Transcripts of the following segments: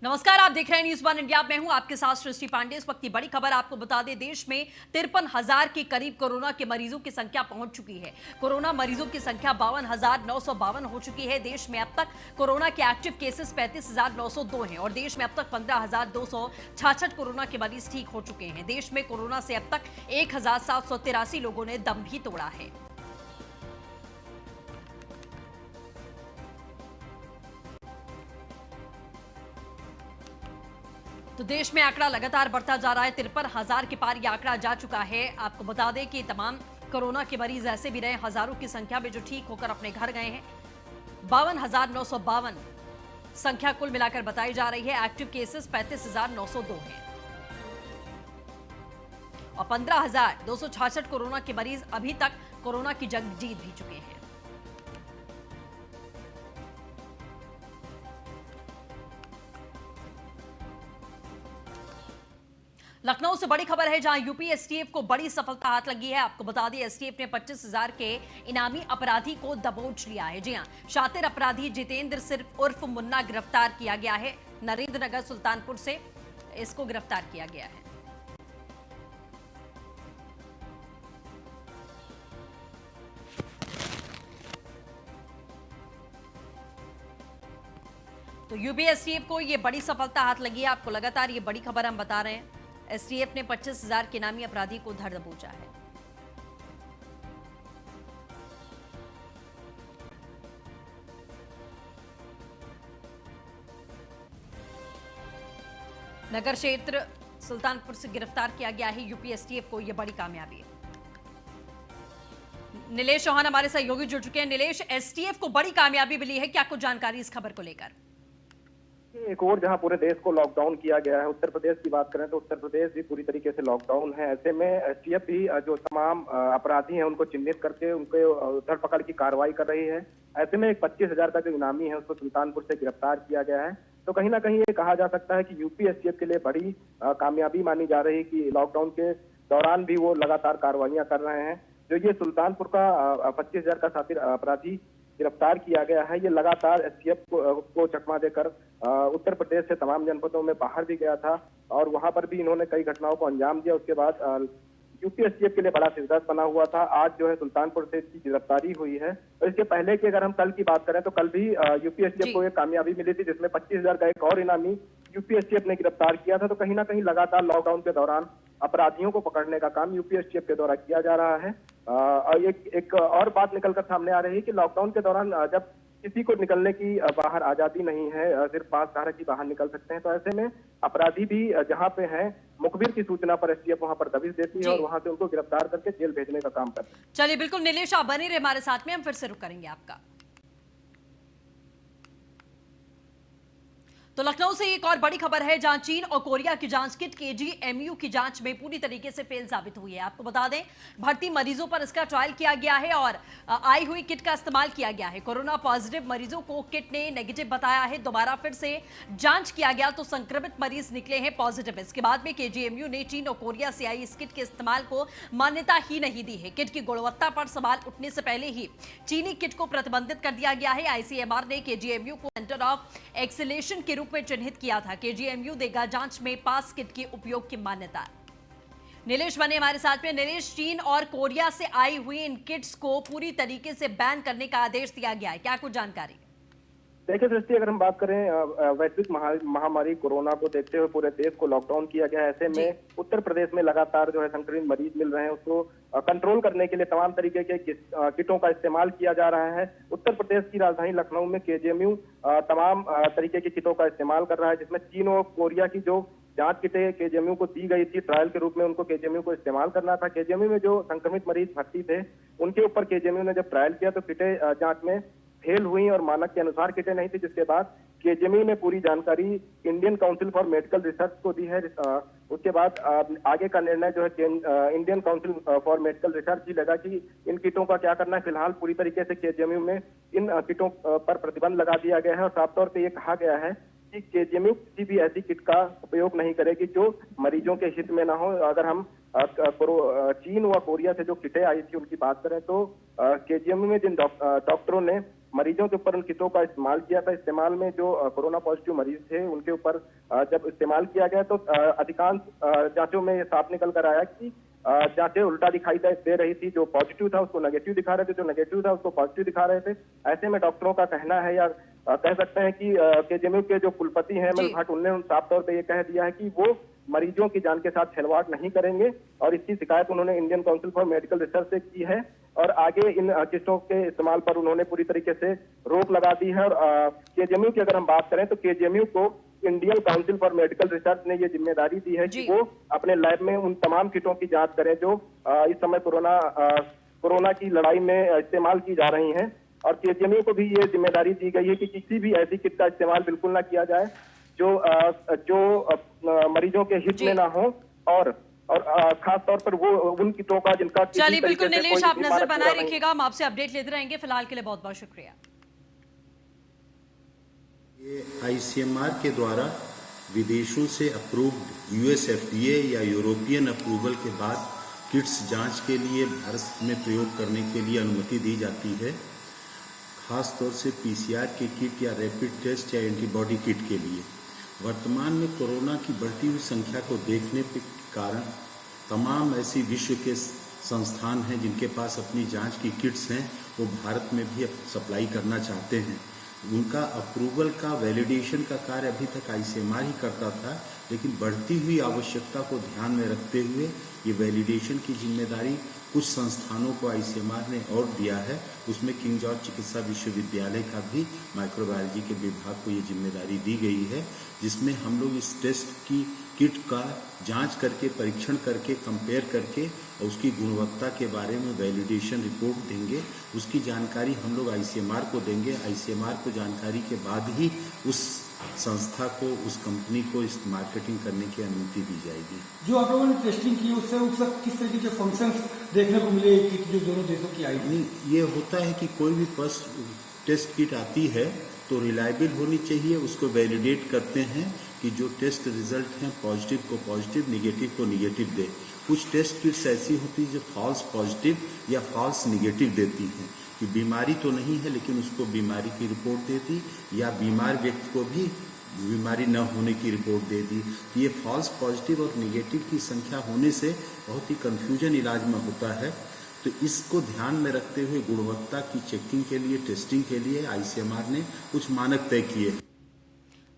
नमस्कार, आप देख रहे हैं न्यूज़ वन इंडिया। मैं हूं आपके साथ सृष्टि पांडे। इस वक्त की बड़ी खबर आपको बता दें, देश में 53,000 के करीब कोरोना के मरीजों की संख्या पहुंच चुकी है। कोरोना मरीजों की संख्या 52,952 हो चुकी है। देश में अब तक कोरोना के एक्टिव केसेस 35,902 हैं और देश में अब तक 15,266 कोरोना के मरीज ठीक हो चुके हैं। देश में कोरोना से अब तक 1,783 लोगों ने दम भी तोड़ा है। तो देश में आंकड़ा लगातार बढ़ता जा रहा है। 53,000 के पार यह आंकड़ा जा चुका है। आपको बता दें कि तमाम कोरोना के मरीज ऐसे भी रहे हजारों की संख्या में जो ठीक होकर अपने घर गए हैं। 52,952 संख्या कुल मिलाकर बताई जा रही है। एक्टिव केसेस 35,902 हैं और 15,266 कोरोना के मरीज अभी तक कोरोना की जंग जीत भी चुके हैं। लखनऊ से बड़ी खबर है, जहां यूपी एसटीएफ को बड़ी सफलता हाथ लगी है। आपको बता दें, एसटीएफ ने 25,000 के इनामी अपराधी को दबोच लिया है। जी हां, शातिर अपराधी जितेंद्र सिर्फ उर्फ मुन्ना गिरफ्तार किया गया है। नरेंद्र नगर सुल्तानपुर से इसको गिरफ्तार किया गया है। तो यूपी एसटीएफ को यह बड़ी सफलता हाथ लगी है। आपको लगातार ये बड़ी खबर हम बता रहे हैं। एसटीएफ ने 25,000 के नामी अपराधी को धर दबोचा है। नगर क्षेत्र सुल्तानपुर से गिरफ्तार किया गया है यूपी एसटीएफ को, यह बड़ी कामयाबी है। नीलेश चौहान हमारे सहयोगी जुड़ चुके हैं। नीलेश, एसटीएफ को बड़ी कामयाबी मिली है, क्या कुछ जानकारी इस खबर को लेकर? एक और जहां पूरे देश को लॉकडाउन किया गया है, उत्तर प्रदेश की बात करें तो उत्तर प्रदेश भी पूरी तरीके से लॉकडाउन है। ऐसे में एसटीएफ भी जो तमाम अपराधी हैं उनको चिन्हित करके उनके धरपकड़ की कार्रवाई कर रही है। ऐसे में एक 25,000 का जो इनामी है उसको सुल्तानपुर से गिरफ्तार किया गया है। तो कहीं ना कहीं ये कहा जा सकता है कि यूपी एसटीएफ के लिए बड़ी कामयाबी मानी जा रही है कि लॉकडाउन के दौरान भी वो लगातार कार्रवाइयां कर रहे हैं। जो ये सुल्तानपुर का 25,000 का शातिर अपराधी गिरफ्तार किया गया है, ये लगातार एसटीएफ को चकमा देकर उत्तर प्रदेश से तमाम जनपदों में बाहर भी गया था और वहां पर भी इन्होंने कई घटनाओं को अंजाम दिया। उसके बाद यूपी एसटीएफ के लिए बड़ा सिलसिला बना हुआ था। आज जो है सुल्तानपुर से इसकी गिरफ्तारी हुई है। और इसके पहले की अगर हम कल की बात करें तो कल भी यूपी एसटीएफ को एक कामयाबी मिली थी, जिसमें 25,000 का एक और इनामी यूपी एसटीएफ ने गिरफ्तार किया था। तो कहीं ना कहीं लगातार लॉकडाउन के दौरान अपराधियों को पकड़ने का काम यूपी एसटीएफ के द्वारा किया जा रहा है। और एक और बात निकलकर सामने आ रही है कि लॉकडाउन के दौरान जब किसी को निकलने की बाहर आजादी नहीं है, सिर्फ पास धारक ही बाहर निकल सकते हैं, तो ऐसे में अपराधी भी जहां पे हैं, मुखबिर की सूचना पर एसटीएफ वहां पर दबिश देती है और वहां से उनको गिरफ्तार करके जेल भेजने का काम करती है। चलिए, बिल्कुल नीलेश, आप बने रहे हमारे साथ में, हम फिर से रुक करेंगे आपका। तो लखनऊ से एक और बड़ी खबर है, जहां चीन और कोरिया की जांच किट केजीएमयू की जांच में पूरी तरीके से फेल साबित हुई है। आपको बता दें, भर्ती मरीजों पर इसका ट्रायल किया गया है और आई हुई किट का इस्तेमाल किया गया है। कोरोना पॉजिटिव मरीजों को किट ने नेगेटिव बताया है। दोबारा फिर से जांच किया गया तो संक्रमित मरीज निकले हैं पॉजिटिव। इसके बाद में केजीएमयू ने चीन और कोरिया से आई इस किट के इस्तेमाल को मान्यता ही नहीं दी है। किट की गुणवत्ता पर सवाल उठने से पहले ही चीनी किट को प्रतिबंधित कर दिया गया है। आईसीएमआर ने केजीएमयू को सेंटर ऑफ एक्सीलेशन के रूप में चिन्हित किया था। केजीएमयू देगा जांच में पास किट के उपयोग की मान्यता। नीलेश बने हमारे साथ में। नीलेश, चीन और कोरिया से आई हुई इन किट्स को पूरी तरीके से बैन करने का आदेश दिया गया है, क्या कुछ जानकारी? देखिए दृष्टि, अगर हम बात करें वैश्विक महामारी कोरोना को देखते हुए पूरे देश को लॉकडाउन किया गया है। ऐसे में उत्तर प्रदेश में लगातार जो है संक्रमित मरीज मिल रहे हैं, उसको कंट्रोल करने के लिए तमाम तरीके के किटों का इस्तेमाल किया जा रहा है। उत्तर प्रदेश की राजधानी लखनऊ में केजीएमयू तमाम तरीके की किटों का इस्तेमाल कर रहा है, जिसमें चीन और कोरिया की जो जांच किटें केजीएमयू को दी गई थी ट्रायल के रूप में, उनको केजीएमयू को इस्तेमाल करना था। केजीएमयू में जो संक्रमित मरीज भर्ती थे उनके ऊपर केजीएमयू ने जब ट्रायल किया तो किटें जांच में फेल हुई और मानक के अनुसार किटें नहीं थी, जिसके बाद केजीएमयू ने पूरी जानकारी Indian council for medical research को दी है। उसके बाद आगे का निर्णय जो है Indian council for medical research ही लगा कि इन किटों का क्या करना है। फिलहाल पूरी तरीके से केजीएमयू में इन किटों पर प्रतिबंध लगा दिया गया है और साफ तौर पर यह कहा गया है कि केजीएमयू किसी भी ऐसी किट का उपयोग नहीं करेगी जो मरीजों के हित में ना हो। अगर हम चीन व कोरिया से जो किटें आई थी उनकी बात करें तो केजीएमयू में जिन डॉक्टरों ने मरीजों के ऊपर उन किटों का इस्तेमाल किया था। इस्तेमाल में जो कोरोना पॉजिटिव मरीज थे उनके ऊपर जब इस्तेमाल किया गया तो अधिकांश जांचों में ये साफ निकल कर आया कि जांचें उल्टा दिखाई दे रही थी। जो पॉजिटिव था उसको नेगेटिव दिखा रहे थे, जो नेगेटिव था उसको पॉजिटिव दिखा रहे थे। ऐसे में डॉक्टरों का कहना है, या कह सकते हैं कि केजीएमयू के जो कुलपति हैं जी। अमल भट्ट, उन्होंने साफ तौर पर यह कह दिया है कि वो मरीजों की जान के साथ खिलवाड़ नहीं करेंगे, और इसकी शिकायत उन्होंने Indian council for medical research से की है। और आगे इन किटों के इस्तेमाल पर उन्होंने पूरी तरीके से रोक लगा दी है। और केजीएमयू की अगर हम बात करें तो केजीएमयू को Indian council for medical research ने ये जिम्मेदारी दी है कि जी। वो अपने लैब में उन तमाम किटों की जांच करें जो इस समय कोरोना की लड़ाई में इस्तेमाल की जा रही हैं। और केजीएमयू को भी ये जिम्मेदारी दी गई है कि किसी भी ऐसी किट का इस्तेमाल बिल्कुल ना किया जाए जो मरीजों के हित जी। में ना हो, और खास तौर पर वो उन किटों का जिनका किसी चलिए, तरीके बिल्कुल से नीलेश, कोई आप नजर इमारत बनाए पूरा नहीं। रखिएगा, हम आपसे अपडेट लेते रहेंगे। फिलहाल के लिए बहुत बहुत शुक्रिया। ये आईसीएमआर के द्वारा विदेशों से अप्रूव्ड यूएस एफडीए या यूरोपियन अप्रूवल के बाद किट्स जांच के लिए भारत में प्रयोग करने के लिए अनुमति दी जाती है, खास तौर से पीसीआर के किट या रैपिड टेस्ट या एंटीबॉडी किट के लिए। वर्तमान में कोरोना की बढ़ती हुई संख्या को देखने के कारण तमाम ऐसी विश्व के संस्थान हैं जिनके पास अपनी जांच की किट्स हैं, वो भारत में भी सप्लाई करना चाहते हैं। उनका अप्रूवल का वैलिडेशन का कार्य अभी तक आईसीएमआर ही करता था, लेकिन बढ़ती हुई आवश्यकता को ध्यान में रखते हुए ये वैलिडेशन की जिम्मेदारी कुछ संस्थानों को आईसीएमआर ने और दिया है। उसमें किंग जॉर्ज चिकित्सा विश्वविद्यालय का भी माइक्रोबायोलॉजी के विभाग को ये जिम्मेदारी दी गई है, जिसमें हम लोग इस टेस्ट की किट का जांच करके, परीक्षण करके, कंपेयर करके और उसकी गुणवत्ता के बारे में वैलिडेशन रिपोर्ट देंगे। उसकी जानकारी हम लोग आईसीएमआर को देंगे। आईसीएमआर को जानकारी के बाद ही उस संस्था को, उस कंपनी को इस मार्केटिंग करने की अनुमति दी जाएगी। जो आप लोगों ने टेस्टिंग की उससे किस तरीके के फंक्शंस देखने को मिले कि जो दोनों देशों की आई? नहीं, ये होता है कि कोई भी टेस्ट किट आती है तो रिलायबल होनी चाहिए। उसको वैलिडेट करते हैं कि जो टेस्ट रिजल्ट हैं पॉजिटिव को पॉजिटिव, निगेटिव को निगेटिव दे। कुछ टेस्ट किट्स ऐसी होती है जो फॉल्स पॉजिटिव या फॉल्स निगेटिव देती हैं कि बीमारी तो नहीं है लेकिन उसको बीमारी की रिपोर्ट दे दी, या बीमार व्यक्ति को भी बीमारी न होने की रिपोर्ट दे दी। ये फॉल्स पॉजिटिव और निगेटिव की संख्या होने से बहुत ही कंफ्यूजन इलाज में होता है। तो इसको ध्यान में रखते हुए गुणवत्ता की चेकिंग के लिए, टेस्टिंग के लिए आईसीएमआर ने कुछ मानक तय किए।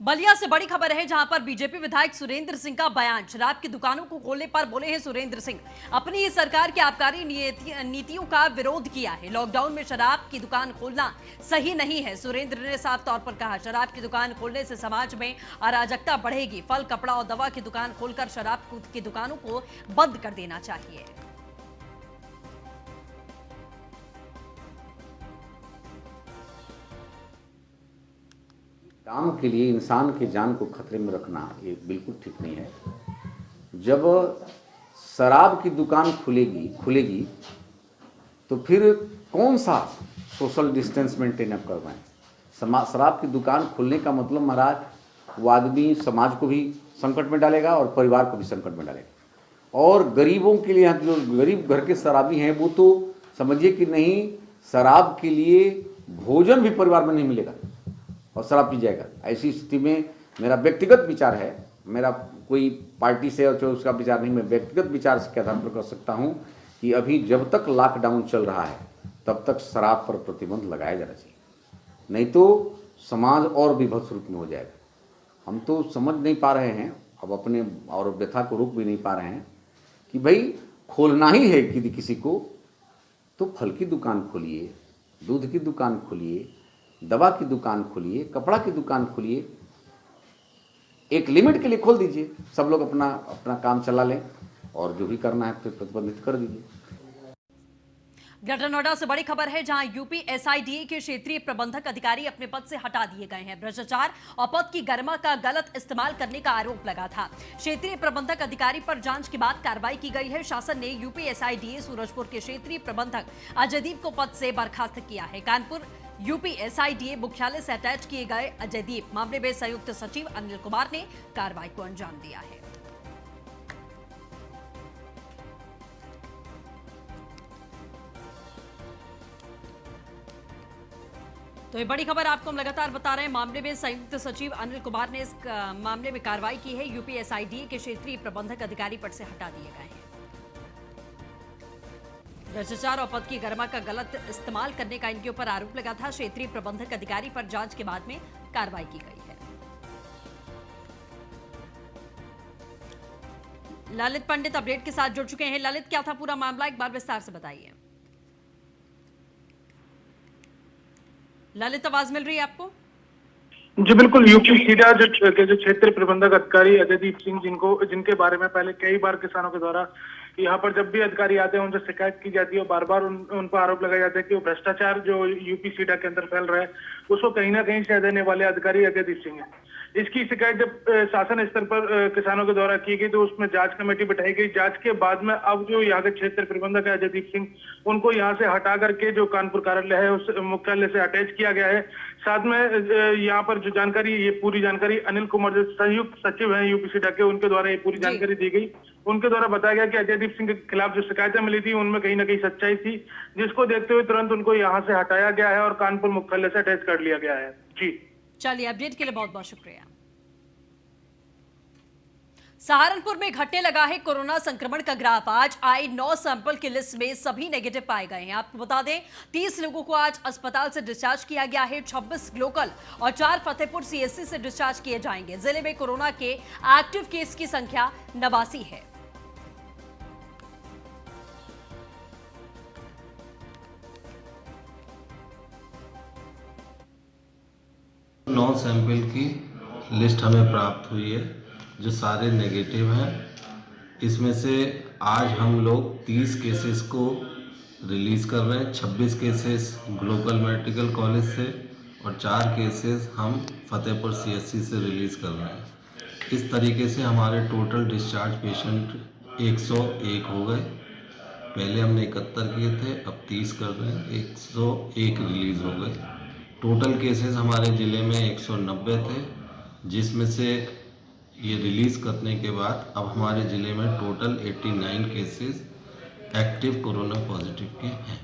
बलिया से बड़ी खबर है, जहां पर बीजेपी विधायक सुरेंद्र सिंह का बयान। शराब की दुकानों को खोलने पर बोले हैं सुरेंद्र सिंह, अपनी सरकार की आबकारी नीतियों का विरोध किया है। लॉकडाउन में शराब की दुकान खोलना सही नहीं है। सुरेंद्र ने साफ तौर पर कहा, शराब की दुकान खोलने से समाज में अराजकता बढ़ेगी। फल, कपड़ा और दवा की दुकान खोलकर शराब की दुकानों को बंद कर देना चाहिए। काम के लिए इंसान की जान को खतरे में रखना ये बिल्कुल ठीक नहीं है। जब शराब की दुकान खुलेगी तो फिर कौन सा सोशल डिस्टेंस मेंटेन अप करवाएं। शराब की दुकान खुलने का मतलब महाराज, वो आदमी समाज को भी संकट में डालेगा और परिवार को भी संकट में डालेगा। और गरीबों के लिए, जो गरीब घर के शराबी हैं वो तो समझिए कि नहीं, शराब के लिए भोजन भी परिवार में नहीं मिलेगा और शराब पी जाएगा। ऐसी स्थिति में मेरा व्यक्तिगत विचार है, मेरा कोई पार्टी से और उसका विचार नहीं, मैं व्यक्तिगत विचार के आधार पर कर सकता हूं कि अभी जब तक लॉकडाउन चल रहा है तब तक शराब पर प्रतिबंध लगाया जाना चाहिए, नहीं तो समाज और विभत्स रूप में हो जाएगा। हम तो समझ नहीं पा रहे हैं अब अपने, और व्यथा को रोक भी नहीं पा रहे हैं कि भाई खोलना ही है कि किसी को तो फल की दुकान खोलिए, दूध की दुकान खोलिए, दवा की दुकान खोलिए, कपड़ा की दुकान खोलिए, एक लिमिट के लिए खोल दीजिए। सब लोग अपना अपना काम चला लें और जो भी करना है फिर प्रतिबंधित कर दीजिए। ग्रेटर नोएडा से बड़ी खबर है, जहां यूपी एसआईडीए के क्षेत्रीय प्रबंधक अधिकारी अपने पद से हटा दिए गए हैं। भ्रष्टाचार और पद की गरिमा का गलत इस्तेमाल करने का आरोप लगा था। क्षेत्रीय प्रबंधक अधिकारी पर जांच के बाद कार्रवाई की गई है। शासन ने यूपी एसआईडीए सूरजपुर के क्षेत्रीय प्रबंधक अजयदीप को पद से बर्खास्त किया है। कानपुर यूपी एसआईडीए मुख्यालय से अटैच किए गए अजयदीप मामले में संयुक्त सचिव अनिल कुमार ने कार्रवाई को अंजाम दिया है। तो ये बड़ी खबर आपको हम लगातार बता रहे हैं। मामले में संयुक्त सचिव अनिल कुमार ने इस मामले में कार्रवाई की है। यूपीएसआईडी के क्षेत्रीय प्रबंधक अधिकारी पद से हटा दिए गए हैं। भ्रष्टाचार और पद की गरिमा का गलत इस्तेमाल करने का इनके ऊपर आरोप लगा था। क्षेत्रीय प्रबंधक अधिकारी पर जांच के बाद में कार्रवाई की गई है। ललित पंडित अपडेट के साथ जुड़ चुके हैं। ललित, क्या था पूरा मामला, एक बार विस्तार से बताइए। ललित, आवाज मिल रही है आपको? जी बिल्कुल। यूपी सीडा के जो क्षेत्रीय प्रबंधक अधिकारी अजयदीप सिंह, जिनके बारे में पहले कई बार किसानों के द्वारा यहाँ पर जब भी अधिकारी आते हैं उनसे शिकायत की जाती है और बार बार उन पर आरोप लगाया जाता है कि वो भ्रष्टाचार जो यूपी सीडा के अंदर फैल रहा है उसको कहीं ना कहीं सह देने वाले अधिकारी अजयदीप सिंह है। इसकी शिकायत जब शासन स्तर पर किसानों के द्वारा की गई तो उसमें जांच कमेटी बैठाई गई। जांच के बाद में अब जो यहाँ के क्षेत्र प्रबंधक है अजयदीप सिंह, उनको यहाँ से हटा करके जो कानपुर कार्यालय है उस मुख्यालय से अटैच किया गया है। साथ में यहाँ पर जो जानकारी, ये पूरी जानकारी अनिल कुमार जो संयुक्त सचिव हैं यूपी सीडा के, उनके द्वारा ये पूरी जानकारी दी गई। उनके द्वारा बताया गया कि अजयदीप सिंह के खिलाफ जो शिकायतें मिली थी उनमें कहीं ना कहीं सच्चाई थी, जिसको देखते हुए तुरंत उनको यहाँ से हटाया गया है और कानपुर मुख्यालय से अटैच कर लिया गया है। जी चलिए, अपडेट के लिए बहुत बहुत शुक्रिया। सहारनपुर में घटने लगा है कोरोना संक्रमण का ग्राफ। आज आए 9 सैंपल की लिस्ट में सभी नेगेटिव पाए गए हैं। आपको बता दें 30 लोगों को आज अस्पताल से डिस्चार्ज किया गया है। 26 लोकल और 4 फतेहपुर सीएससी से डिस्चार्ज किए जाएंगे। जिले में कोरोना के एक्टिव केस की संख्या 89 है। नौ सैंपल की लिस्ट हमें प्राप्त हुई है जो सारे नेगेटिव हैं। इसमें से आज हम लोग 30 केसेस को रिलीज़ कर रहे हैं। 26 केसेस ग्लोबल मेडिकल कॉलेज से और 4 केसेस हम फतेहपुर सीएससी से रिलीज़ कर रहे हैं। इस तरीके से हमारे टोटल डिस्चार्ज पेशेंट 101 हो गए। पहले हमने 71 किए थे, अब 30 कर रहे हैं, 101 रिलीज़ हो गए। टोटल केसेस हमारे ज़िले में 190 थे, जिसमें से ये रिलीज़ करने के बाद अब हमारे ज़िले में total 89 cases active corona positive के हैं।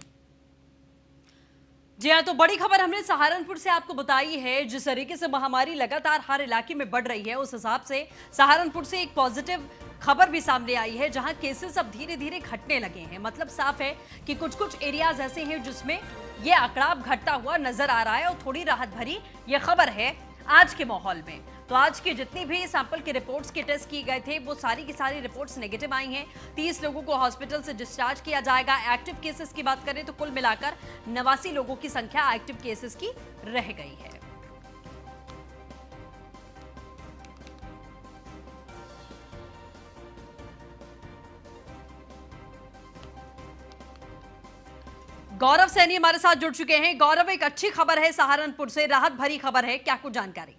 जी हाँ, तो बड़ी खबर हमने सहारनपुर से आपको बताई है। जिस तरीके से महामारी लगातार हर इलाके में बढ़ रही है, उस हिसाब से सहारनपुर से एक पॉजिटिव खबर भी सामने आई है, जहां केसेस अब धीरे धीरे घटने लगे हैं। मतलब साफ है कि कुछ एरियाज ऐसे हैं जिसमें ये आंकड़ा घटता हुआ नजर आ रहा है और थोड़ी राहत भरी ये खबर है आज के माहौल में। तो आज की जितनी भी सैंपल के रिपोर्ट्स के टेस्ट किए गए थे वो सारी की सारी रिपोर्ट्स नेगेटिव आई हैं। 30 लोगों को हॉस्पिटल से डिस्चार्ज किया जाएगा। एक्टिव केसेस की बात करें तो कुल मिलाकर 89 लोगों की संख्या एक्टिव केसेस की रह गई है। गौरव सैनी हमारे साथ जुड़ चुके हैं। गौरव, एक अच्छी खबर है सहारनपुर से, राहत भरी खबर है, क्या कुछ जानकारी?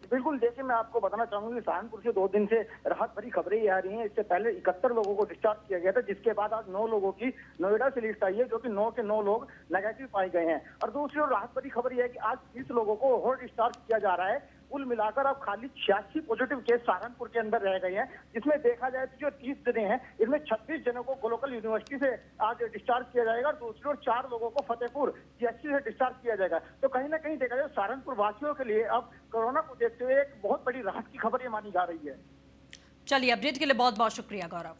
बिल्कुल, देखिए मैं आपको बताना चाहूंगा कि सहारनपुर से 2 दिन से राहत भरी खबरें आ रही हैं। इससे पहले 71 लोगों को डिस्चार्ज किया गया था, जिसके बाद आज 9 लोगों की नोएडा से लिस्ट आई है, जो कि 9 के 9 लोग नेगेटिव पाए गए हैं। और दूसरी ओर राहत भरी खबर यह है कि आज 30 लोगों को और डिस्चार्ज किया जा रहा है। कुल मिलाकर अब खाली 86 पॉजिटिव केस सहारनपुर के अंदर रह गए हैं, जिसमें देखा जाए तो जो 30 जने हैं इनमें 26 जनों को लोकल यूनिवर्सिटी से आज डिस्चार्ज किया जाएगा और दूसरी ओर 4 लोगों को फतेहपुर सीएससी से डिस्चार्ज किया जाएगा। तो कहीं ना कहीं देखा जाए सहारनपुर वासियों के लिए अब कोरोना को देखते हुए एक बहुत बड़ी राहत की खबर ये मानी जा रही है। चलिए, अपडेट के लिए बहुत बहुत शुक्रिया गौरव।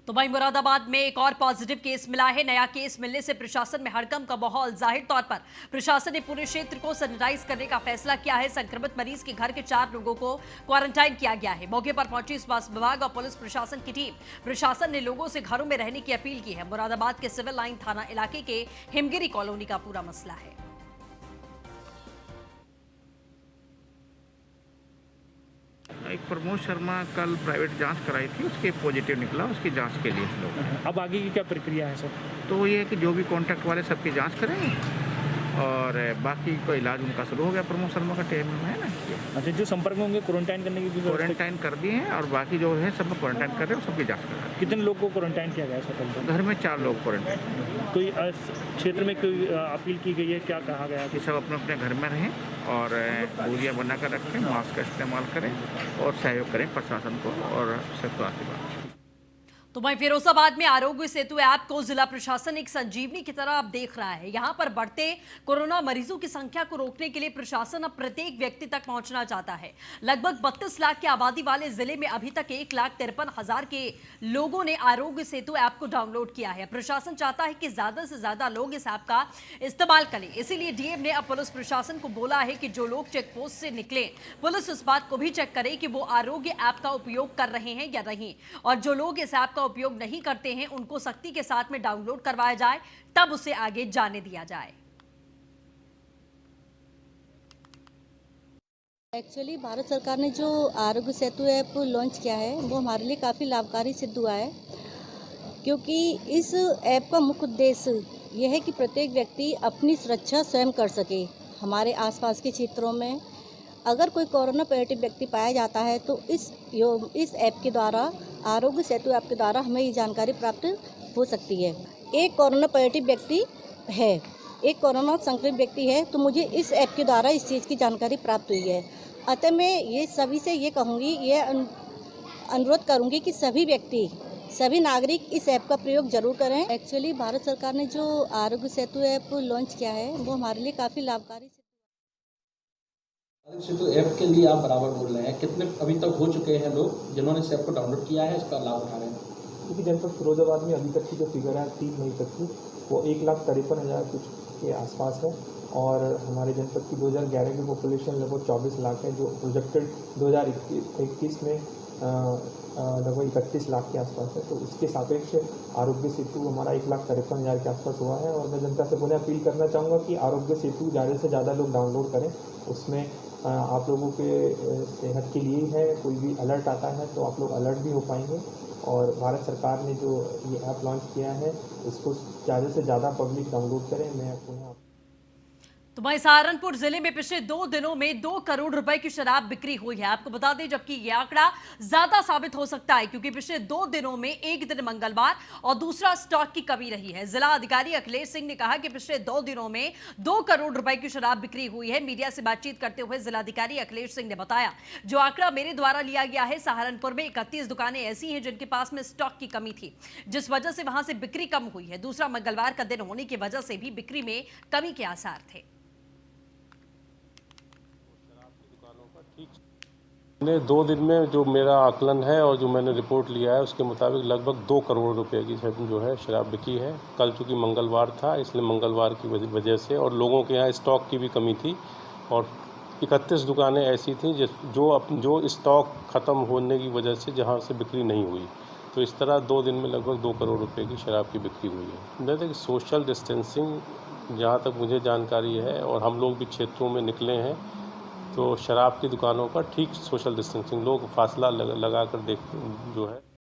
तो वहीं मुरादाबाद में एक और पॉजिटिव केस मिला है। नया केस मिलने से प्रशासन में हड़कंप का माहौल। जाहिर तौर पर प्रशासन ने पूरे क्षेत्र को सैनिटाइज करने का फैसला किया है। संक्रमित मरीज के घर के 4 लोगों को क्वारंटाइन किया गया है। मौके पर पहुंची स्वास्थ्य विभाग और पुलिस प्रशासन की टीम। प्रशासन ने लोगों से घरों में रहने की अपील की है। मुरादाबाद के सिविल लाइन थाना इलाके के हिमगिरी कॉलोनी का पूरा मसला है। एक प्रमोद शर्मा कल प्राइवेट जांच कराई थी, उसके पॉजिटिव निकला, उसकी जांच के लिए लोग। अब आगे की क्या प्रक्रिया है सर? तो ये है कि जो भी कॉन्टैक्ट वाले सबकी जांच करेंगे और बाकी को इलाज उनका शुरू हो गया। प्रमोद शर्मा का टाइम में है ना। अच्छा, जो संपर्क में होंगे क्वारंटाइन करने की भी क्वारंटाइन कर दिए हैं और बाकी जो है सब क्वारंटाइन कर रहे हैं, सबकी जाँच कर रहे हैं। कितने लोग को क्वारंटाइन किया गया है सर? घर में 4 लोग क्वारंटाइन। कोई क्षेत्र में कोई अपील की गई है, क्या कहा गया है कि सब अपने अपने घर में रहें और दूरियाँ बना कर रखें, मास्क का इस्तेमाल करें और सहयोग करें प्रशासन को और स्वास्थ्य विभाग। तो वहीं फिरोजाबाद में आरोग्य सेतु ऐप को जिला प्रशासन एक संजीवनी की तरह अब देख रहा है। यहां पर बढ़ते कोरोना मरीजों की संख्या को रोकने के लिए प्रशासन अब प्रत्येक व्यक्ति तक पहुंचना चाहता है। लगभग 32 लाख की आबादी वाले जिले में अभी तक 1,53,000 के लोगों ने आरोग्य सेतु ऐप को डाउनलोड किया है। प्रशासन चाहता है कि ज्यादा से ज्यादा लोग इस ऐप का इस्तेमाल करें। इसीलिए डीएम ने अब पुलिस प्रशासन को बोला है कि जो लोग चेक पोस्ट से निकले, पुलिस इस बात को भी चेक करे कि वो आरोग्य ऐप का उपयोग कर रहे हैं या नहीं, और जो लोग इस ऐप का उपयोग नहीं करते हैं उनको सख्ती के साथ में डाउनलोड करवाया जाए, तब उसे आगे जाने दिया जाए। एक्चुअली भारत सरकार ने जो आरोग्य सेतु ऐप लॉन्च किया है वो हमारे लिए काफ़ी लाभकारी सिद्ध हुआ है, क्योंकि इस ऐप का मुख्य उद्देश्य यह है कि प्रत्येक व्यक्ति अपनी सुरक्षा स्वयं कर सके। हमारे आसपास के क्षेत्रों में अगर कोई कोरोना पॉजिटिव व्यक्ति पाया जाता है तो इस ऐप के द्वारा, आरोग्य सेतु ऐप के द्वारा हमें ये जानकारी प्राप्त हो सकती है। एक कोरोना पॉजिटिव व्यक्ति है, एक कोरोना संक्रमित व्यक्ति है, तो मुझे इस ऐप के द्वारा इस चीज़ की जानकारी प्राप्त हुई है। अतः मैं ये सभी से ये कहूँगी, ये अनुरोध करूँगी कि सभी व्यक्ति, सभी नागरिक इस ऐप का प्रयोग जरूर करें। एक्चुअली भारत सरकार ने जो आरोग्य सेतु ऐप लॉन्च किया है वो हमारे लिए काफ़ी लाभकारी। सेतु ऐप के लिए आप बराबर बोल रहे हैं, कितने अभी तक हो चुके हैं लोग जिन्होंने इस ऐप को डाउनलोड किया है, इसका लाभ उठा रहे हैं? क्योंकि जनपद फिरोजाबाद में अभी तक की जो फिगर है 3 मई तक की, वो 1,53,000 कुछ के आसपास है, और हमारे जनपद की 2011 की पॉपुलेशन लगभग 24 लाख है, जो प्रोजेक्टेड 2021 में लगभग 31 लाख के आसपास है। तो उसके सापेक्ष आरोग्य सेतु हमारा 1,53,000 के आसपास हुआ है। और मैं जनता से पुनः अपील करना चाहूँगा कि आरोग्य सेतु ज़्यादा से ज़्यादा लोग डाउनलोड करें। उसमें आप लोगों के सेहत के लिए है, कोई भी अलर्ट आता है तो आप लोग अलर्ट भी हो पाएंगे। और भारत सरकार ने जो ये ऐप लॉन्च किया है, इसको ज़्यादा से ज़्यादा पब्लिक डाउनलोड करें। मैं पुनः तो वहीं सहारनपुर जिले में पिछले 2 दिनों में 2 करोड़ रुपए की शराब बिक्री हुई है। आपको बता दें, जबकि यह आंकड़ा ज्यादा साबित हो सकता है, क्योंकि पिछले 2 दिनों में एक दिन मंगलवार और दूसरा स्टॉक की कमी रही है। जिला अधिकारी अखिलेश सिंह ने कहा कि पिछले 2 दिनों में 2 करोड़ रुपए की शराब बिक्री हुई है। मीडिया से बातचीत करते हुए जिलाधिकारी अखिलेश सिंह ने बताया, जो आंकड़ा मेरे द्वारा लिया गया है, सहारनपुर में 31 दुकानें ऐसी हैं जिनके पास में स्टॉक की कमी थी, जिस वजह से वहां से बिक्री कम हुई है। दूसरा मंगलवार का दिन होने की वजह से भी बिक्री में कमी के आसार थे। 2 दिन में जो मेरा आकलन है और जो मैंने रिपोर्ट लिया है, उसके मुताबिक लगभग 2 करोड़ रुपए की जो है शराब बिकी है। कल चूँकि मंगलवार था, इसलिए मंगलवार की वजह से और लोगों के यहाँ स्टॉक की भी कमी थी, और 31 दुकानें ऐसी थीं जो स्टॉक ख़त्म होने की वजह से जहाँ से बिक्री नहीं हुई। तो इस तरह 2 दिन में लगभग 2 करोड़ रुपए की शराब की बिक्री हुई है। जैसे कि सोशल डिस्टेंसिंग, जहाँ तक मुझे जानकारी है, और हम लोग भी क्षेत्रों में निकले हैं, तो शराब की दुकानों पर ठीक सोशल डिस्टेंसिंग, लोग फासला लगा कर देखते जो है।